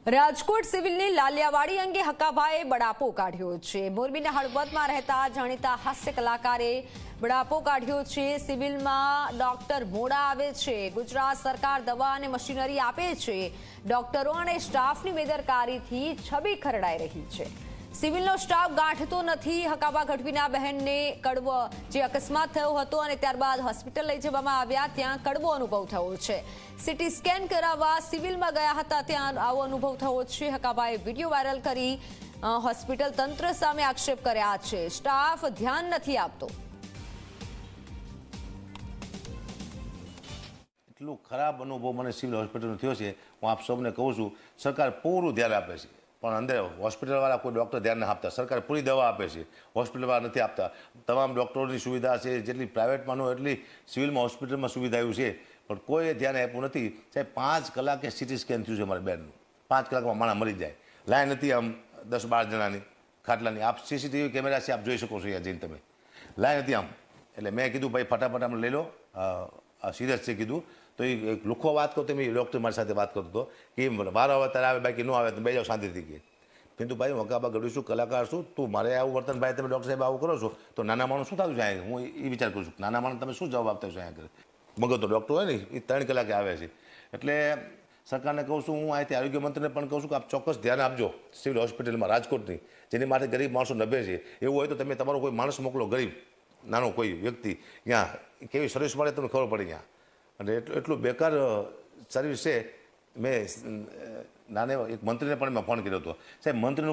રાજકોટ સિવિલની લાલિયાવાડી અંગે હકાભાએ બડાપો કાઢ્યો છે। મોરબીના હળવદમાં રહેતા જાણીતા હાસ્ય કલાકારે બડાપો કાઢ્યો છે। સિવિલમાં ડોક્ટર મોડા આવે છે, ગુજરાત સરકાર દવા અને મશીનરી આપે છે, ડોક્ટરો અને સ્ટાફની બેદરકારીથી છબી ખરડાઈ રહી છે। સિવિલનો સ્ટાફ ગાંઠતો નથી। હકાભા ગઢવીના બહેનને કડવો જે અકસ્માત થયો હતો અને ત્યારબાદ હોસ્પિટલ લઈ જવામાં આવ્યા, ત્યાં કડવો અનુભવ થયો છે। સીટી સ્કેન કરાવવા સિવિલમાં ગયા હતા, ત્યાં આવો અનુભવ થયો છે। હકાભાએ વિડીયો વાયરલ કરી હોસ્પિટલ તંત્ર સામે આક્ષેપ કર્યા છે। સ્ટાફ ધ્યાન નથી આપતો। એટલું ખરાબ અનુભવ મને સિવિલ હોસ્પિટલનો થયો છે। હું આપ સૌને કહું છું, સરકાર પૂરું ધ્યાન આપે છે, પણ અંદર હોસ્પિટલવાળા કોઈ ડૉક્ટર ધ્યાન ન આપતા। સરકાર પૂરી દવા આપે છે, હોસ્પિટલવાળા નથી આપતા। તમામ ડૉક્ટરોની સુવિધા છે, જેટલી પ્રાઇવેટમાં ન એટલી સિવિલમાં હોસ્પિટલમાં સુવિધા આવ્યું છે, પણ કોઈએ ધ્યાન આપ્યું નથી। સાહેબ 5 કલાકે સીટી સ્કેન થયું છે મારા બેનનું, 5 કલાકમાં માણસ મરી જાય। લાઈન હતી આમ 10-12 જણાની ખાટલાની, આપ સીસીટીવી કેમેરા છે, આપ જોઈ શકો છો અહીંયા જઈને તમે, લાઈન હતી આમ। એટલે મેં કીધું ભાઈ ફટાફટ આમ લઈ લો, સિરિયસ છે કીધું। તો એ એક લુખો વાત કરતો, મેં ડૉક્ટર મારી સાથે વાત કરતો હતો કે વારો આવે ત્યારે આવે, બાકી ન આવે તો બે જાવ શાંતિથી કે। પિન્ટુભાઈ હું હકાભા ગઢવી છું, કલાકાર છું, તું મારે આવું વર્તન ભાઈ તમે ડૉક્ટર સાહેબ આવું કરો છો તો નાના માણસ શું થતું છે અહીંયા? હું એ વિચાર કરું છું, નાના માણસ તમે શું જવાબ આપતા છો અહીંયા કરે? મગજ તો ડૉક્ટર હોય ને એ 3 કલાકે આવે છે। એટલે સરકારને કહું છું, હું અહીંથી આરોગ્ય મંત્રીને પણ કહું છું કે આપ ચોક્કસ ધ્યાન આપજો સિવિલ હોસ્પિટલમાં રાજકોટની, જેની માટે ગરીબ માણસો નભે છે। એવું હોય તો તમે તમારો કોઈ માણસ મોકલો, ગરીબ નાનો કોઈ વ્યક્તિ, ત્યાં કેવી સર્વિસ મળે તમને ખબર પડે ત્યાં। અને એટલું બેકાર સર્વિસ છે। મેં નાને એક મંત્રીને પણ મેં ફોન કર્યો હતો, સાહેબ મંત્રીનું